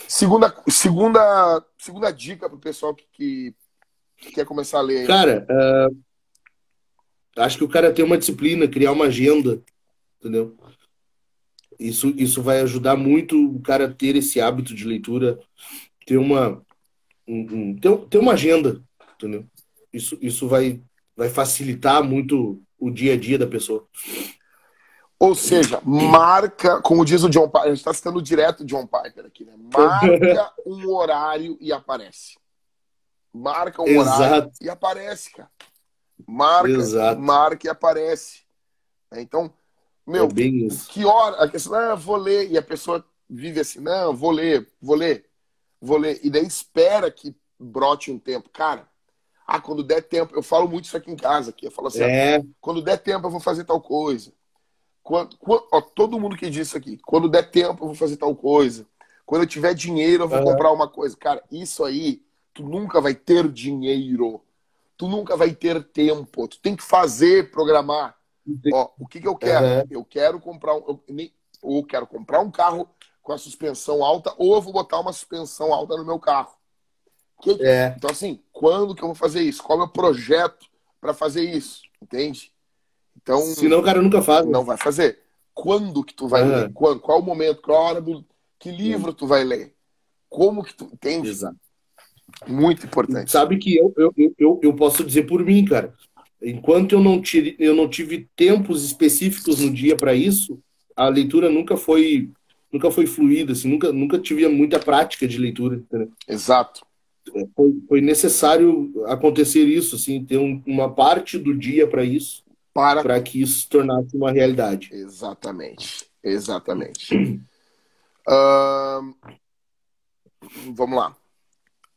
Segunda dica pro pessoal que quer começar a ler aí. Cara, acho que o cara tem uma disciplina, criar uma agenda, entendeu? Isso vai ajudar muito o cara a ter esse hábito de leitura, ter ter uma agenda, entendeu? Isso vai facilitar muito. o dia a dia da pessoa. Ou seja, marca, como diz o John Piper, a gente está citando direto o John Piper aqui, né? Marca um horário e aparece. Marca um horário Exato. e aparece, cara. Marca, Exato. marca e aparece. Então, meu, É bem isso. que hora? A questão é, vou ler. E a pessoa vive assim, não, vou ler. E daí espera que brote um tempo. Cara, quando der tempo, eu falo muito isso aqui em casa. Aqui. Eu falo assim, quando der tempo eu vou fazer tal coisa. Todo mundo que diz isso aqui, quando der tempo eu vou fazer tal coisa. Quando eu tiver dinheiro eu vou comprar uma coisa. Cara, isso aí, tu nunca vai ter dinheiro. Tu nunca vai ter tempo. Tu tem que fazer, programar. O que eu quero? Eu quero comprar ou quero comprar um carro com a suspensão alta, ou eu vou botar uma suspensão alta no meu carro. Então, assim, quando que eu vou fazer isso? Qual é o meu projeto para fazer isso? Entende? Então, senão o cara nunca faz. Não vai fazer. Quando que tu vai ler? Quando? Qual é o momento? Qual a hora que livro tu vai ler? Como que tu... Entende? Exato. Muito importante. Sabe que eu posso dizer por mim, cara. Enquanto eu não tive tempos específicos no dia para isso, a leitura nunca foi fluida, assim, nunca tive muita prática de leitura. Entendeu? Exato. Foi necessário acontecer isso, assim, ter uma parte do dia para isso, para que isso se tornasse uma realidade. Exatamente. Vamos lá.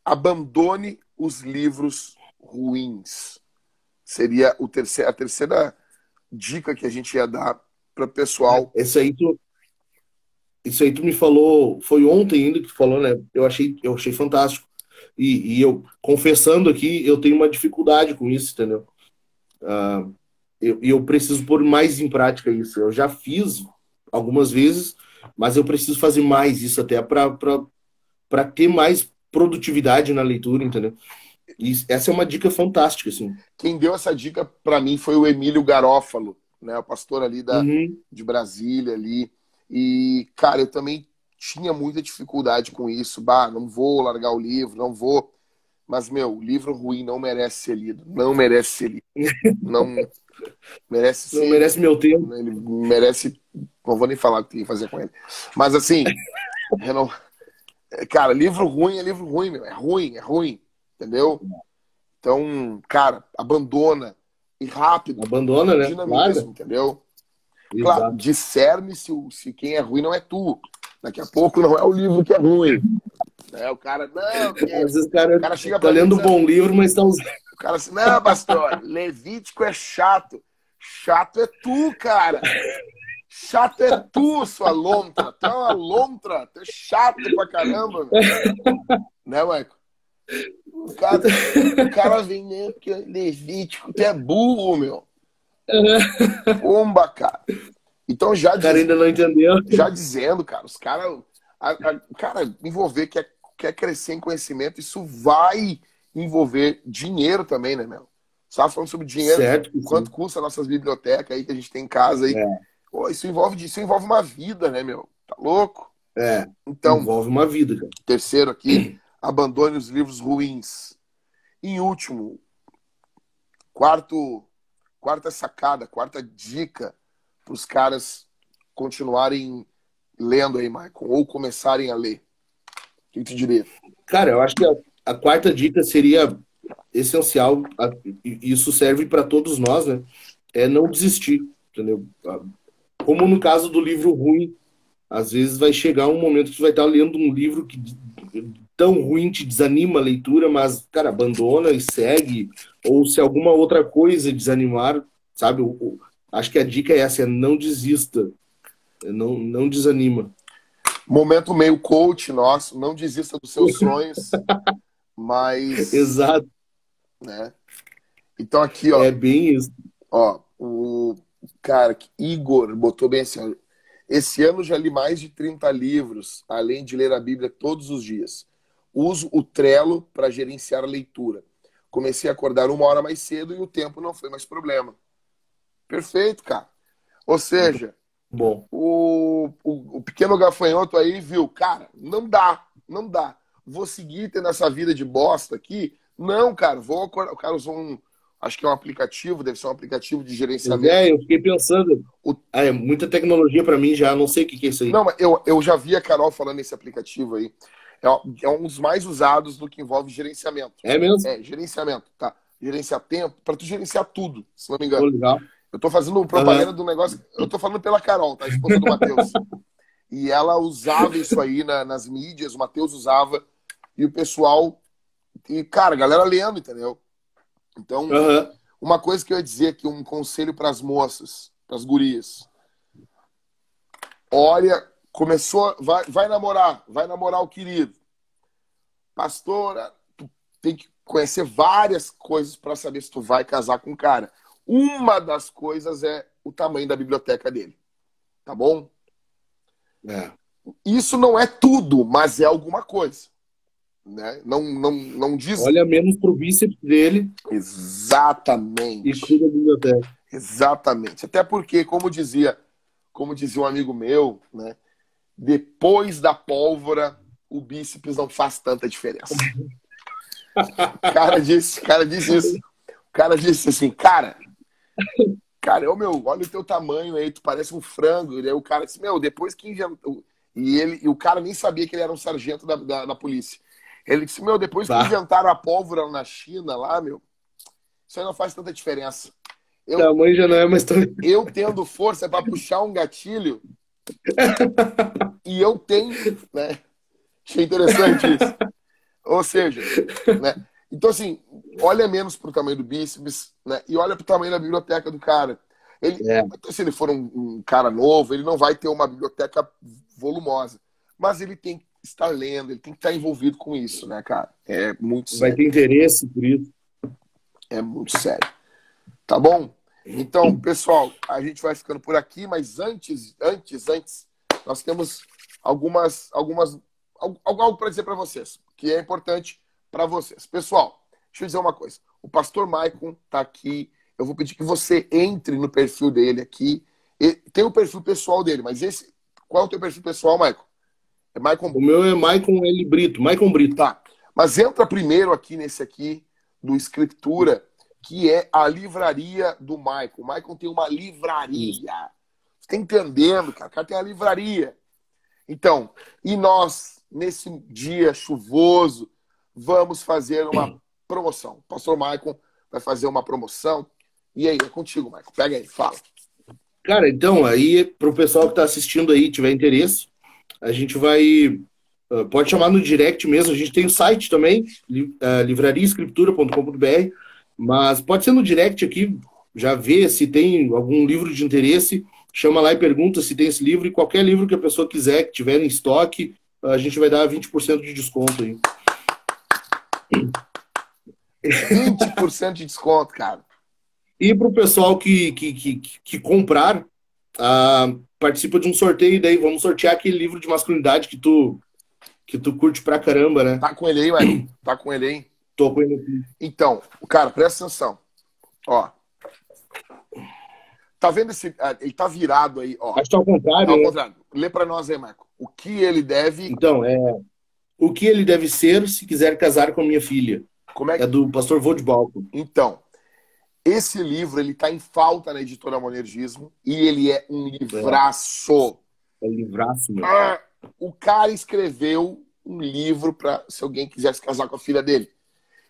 Abandone os livros ruins. Seria a terceira dica que a gente ia dar para o pessoal. Isso aí tu me falou, foi ontem ainda que tu falou, né? Eu achei fantástico. E eu, confessando aqui, eu tenho uma dificuldade com isso, entendeu? Eu preciso pôr mais em prática isso. Eu já fiz algumas vezes, mas eu preciso fazer mais isso até para ter mais produtividade na leitura, entendeu? E essa é uma dica fantástica, assim. Quem deu essa dica para mim foi o Emílio Garófalo, né? O pastor ali de Brasília ali. E, cara, eu também tinha muita dificuldade com isso. Não vou largar o livro, não vou. Mas, meu, o livro ruim não merece ser lido. Não merece ser lido. Não merece ser... Não merece meu tempo. Ele merece... Não vou nem falar o que tem que fazer com ele. Mas, assim, cara, livro ruim é livro ruim, meu. É ruim. Entendeu? Então, cara, abandona. E rápido. Abandona, né? Dinamismo, entendeu? Claro, discerne se quem é ruim não é tu. Daqui a pouco não é o livro que é ruim. O cara, não... Às vezes o cara chega tá lendo um bom livro, mas tá usando... O cara assim, não, pastor, Levítico é chato. Chato é tu, cara. Chato é tu, sua lontra. Tu é uma lontra. Tu é chato pra caramba. Né, Michael? O cara vem, né, porque Levítico, tu é burro, meu. Pomba, cara. Então já o cara ainda não entendeu. Já dizendo, cara, os caras... O cara envolver, quer crescer em conhecimento, isso vai envolver dinheiro também, né, meu? Você estava falando sobre dinheiro, certo, quanto custa nossas bibliotecas aí que a gente tem em casa aí. Pô, isso envolve uma vida, né, meu? Tá louco? Então, envolve uma vida, cara. Terceiro aqui, abandone os livros ruins. Em último, quarta sacada, quarta dica para os caras continuarem lendo aí, Michael, ou começarem a ler. O que tu diria? Cara, eu acho que a quarta dica seria essencial, e isso serve para todos nós, né? É não desistir, entendeu? Como no caso do livro ruim, às vezes vai chegar um momento que você vai estar lendo um livro que tão ruim te desanima a leitura, mas, cara, abandona e segue, ou se alguma outra coisa desanimar, sabe? Acho que a dica é essa, é não desista, não desanima. Momento meio coach nosso, não desista dos seus sonhos, mas... Exato. Né? Então aqui, ó... É bem isso. Ó, o cara, Igor, botou bem assim, ó, esse ano já li mais de 30 livros, além de ler a Bíblia todos os dias. Uso o Trello para gerenciar a leitura. Comecei a acordar 1 hora mais cedo e o tempo não foi mais problema. Perfeito, cara. Ou seja... Bom. O pequeno gafanhoto aí viu, cara, não dá. Vou seguir tendo essa vida de bosta aqui? Não, cara, vou acordar. O cara usou Acho que é um aplicativo, deve ser um aplicativo de Pois gerenciamento. é, eu fiquei pensando. O- É muita tecnologia pra mim já, não sei o que é isso aí. Não, mas eu já vi a Carol falando nesse aplicativo aí. É um dos mais usados no que envolve gerenciamento. É mesmo? É, gerenciamento, tá? Gerenciar tempo, para tu gerenciar tudo, se não me Pô, engano. legal. Eu tô fazendo propaganda do negócio, eu tô falando pela Carol, tá? A esposa do Matheus. E ela usava isso aí nas mídias, o Matheus usava, e o pessoal. E, cara, a galera lendo, entendeu? Então, Aham. uma coisa que eu ia dizer aqui, um conselho para as moças, para as gurias. Olha, começou, vai namorar o querido. Pastora, tu tem que conhecer várias coisas para saber se tu vai casar com o cara. Uma das coisas é o tamanho da biblioteca dele, tá bom? É. Isso não é tudo, mas é alguma coisa, né? Não diz Olha menos pro bíceps dele e exatamente, cuida da biblioteca. exatamente. Até porque, como dizia um amigo meu, né? Depois da pólvora, o bíceps não faz tanta diferença. O cara disse isso. O cara disse assim, cara, olha o teu tamanho aí, tu parece um frango. E aí o cara disse, depois que inventou. E o cara nem sabia que ele era um sargento da polícia. Ele disse, depois que Tá. inventaram a pólvora na China lá, isso aí não faz tanta diferença. O tamanho já não é mais tão. Eu tendo força para puxar um gatilho e eu tenho, né? Achei interessante isso. Ou seja, né? Então, assim, olha menos pro tamanho do bíceps, né? E olha pro tamanho da biblioteca do cara. Então, se ele for um cara novo, ele não vai ter uma biblioteca volumosa. Mas ele tem que estar lendo, ele tem que estar envolvido com isso, né, cara? É muito Vai sério. ter interesse por isso. É muito sério. Tá bom? Então, pessoal, a gente vai ficando por aqui, mas antes, nós temos algo para dizer para vocês, que é importante para vocês. Pessoal, deixa eu dizer uma coisa. O pastor Maicon tá aqui. Eu vou pedir que você entre no perfil dele aqui. Tem o perfil pessoal dele, mas qual é o teu perfil pessoal, Maicon? É Maicon... O meu é Maicon L. Brito. Maicon Brito. Tá. Mas entra primeiro aqui nesse aqui, do Escritura, que é a livraria do Maicon. O Maicon tem uma livraria. Você tá entendendo, cara? O cara tem uma livraria. Então, e nós, nesse dia chuvoso, vamos fazer uma promoção. O pastor Maicon vai fazer uma promoção. E aí, é contigo, Maicon. Pega aí, fala. Cara, então, aí, pro pessoal que tá assistindo aí, tiver interesse, a gente vai... Pode chamar no direct mesmo. A gente tem o site também, livrariaescriptura.com.br, mas pode ser no direct aqui, já vê se tem algum livro de interesse, chama lá e pergunta se tem esse livro, e qualquer livro que a pessoa quiser, que tiver em estoque, a gente vai dar 20% de desconto aí. 20% de desconto, cara. E pro pessoal que comprar, participa de um sorteio, daí vamos sortear aquele livro de masculinidade que tu curte pra caramba, né? Tá com ele aí, Maicon? Tá com ele aí? Tô com ele aqui. Então, cara, presta atenção. Ó. Tá vendo esse... Ele tá virado aí, ó. Acho que é ao contrário, Ao né? contrário. Lê pra nós aí, Maicon. O que ele deve... Então, o que ele deve ser se quiser casar com a minha filha. Como é que... É do pastor Vodbalco. Então, esse livro, ele tá em falta na editora Monergismo e ele é um livraço. É livraço, meu. O cara escreveu um livro para se alguém quisesse casar com a filha dele.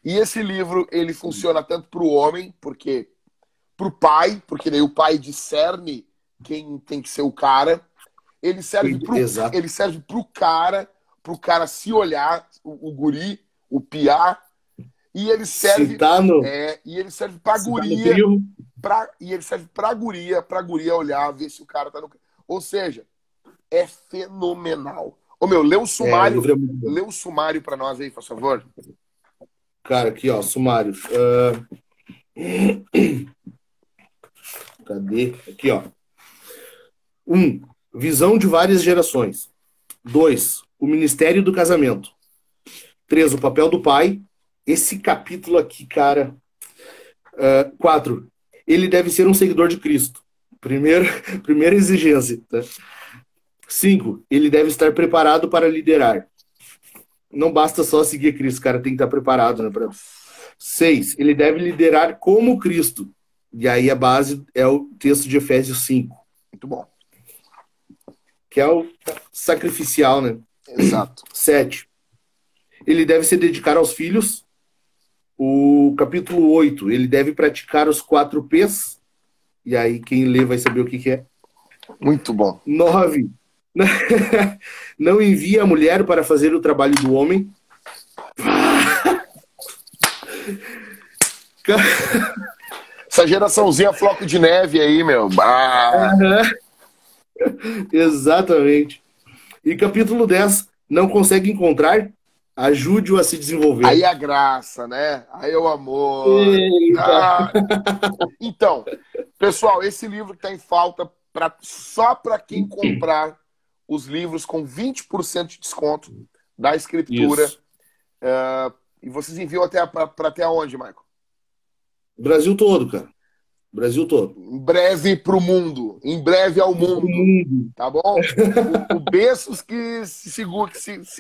E esse livro, ele funciona tanto para o homem, porque para o pai, porque daí o pai discerne quem tem que ser o cara. Ele serve para o cara se olhar, o guri, o piá. E ele serve para guria, pra guria olhar, ver se o cara tá no... Ou seja, é fenomenal. Ô, meu, lê o sumário, lê o sumário pra nós aí, por favor. Cara, aqui, ó, sumário. Cadê? Aqui, ó. 1. Visão de várias gerações. 2. O ministério do casamento. 3. O papel do pai. Esse capítulo aqui, cara... 4. Ele deve ser um seguidor de Cristo. Primeira exigência. Tá? 5. Ele deve estar preparado para liderar. Não basta só seguir Cristo, cara, tem que estar preparado, né? 6. Ele deve liderar como Cristo. E aí a base é o texto de Efésios 5. Muito bom. Que é o sacrificial, né? Exato. 7. Ele deve se dedicar aos filhos. O capítulo 8. Ele deve praticar os 4 P's. E aí quem lê vai saber o que é. Muito bom. 9. Não envia a mulher para fazer o trabalho do homem. Essa geraçãozinha floco de neve aí, meu. Exatamente. E capítulo 10. Não consegue encontrar? Ajude-o a se desenvolver. Aí a graça, né? Aí o amor. Então, pessoal, esse livro que está em falta só para quem comprar os livros com 20% de desconto da Escritura. E vocês enviam até onde, Michael? Brasil todo, cara. Brasil todo. Em breve para o mundo. Em breve ao mundo. Tá bom? O Bezos que se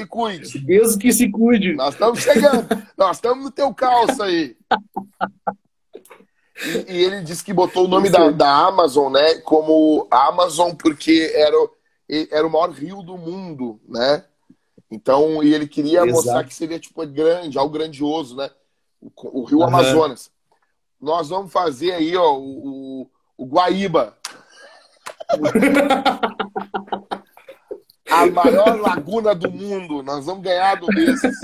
cuide. Bezos que se cuide. Nós estamos chegando. Nós estamos no teu calço aí. E ele disse que botou o nome da Amazon, né? Como Amazon porque era o maior rio do mundo, né? Então, e ele queria mostrar que seria tipo grande, algo grandioso, né? O rio Amazonas. Nós vamos fazer aí, ó, o Guaíba. A maior laguna do mundo. Nós vamos ganhar do desses.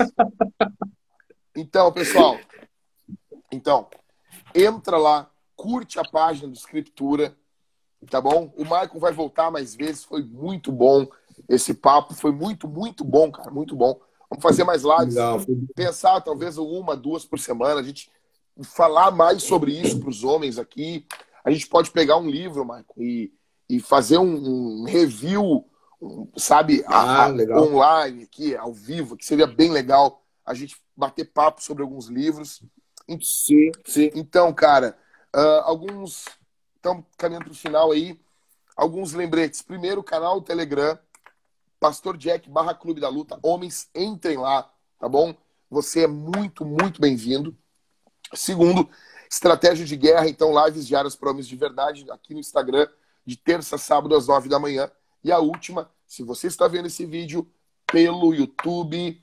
Então, pessoal. Entra lá, curte a página do Escritura, tá bom? O Michael vai voltar mais vezes. Foi muito bom esse papo. Foi muito, muito bom, cara. Muito bom. Vamos fazer mais lives. Legal. Pensar talvez 1, 2 por semana. A gente falar mais sobre isso para os homens aqui. A gente pode pegar um livro, Michael, e fazer um review, sabe, online aqui, ao vivo, que seria bem legal a gente bater papo sobre alguns livros. Sim, sim. Então, cara, estamos caminhando para o final aí. Alguns lembretes. Primeiro, canal do Telegram, Pastor Jack /Clube da Luta. Homens, entrem lá, tá bom? Você é muito, muito bem-vindo. Segundo, estratégia de guerra, então lives diárias para homens de verdade aqui no Instagram, de terça a sábado às 9 da manhã. E a última, se você está vendo esse vídeo pelo YouTube,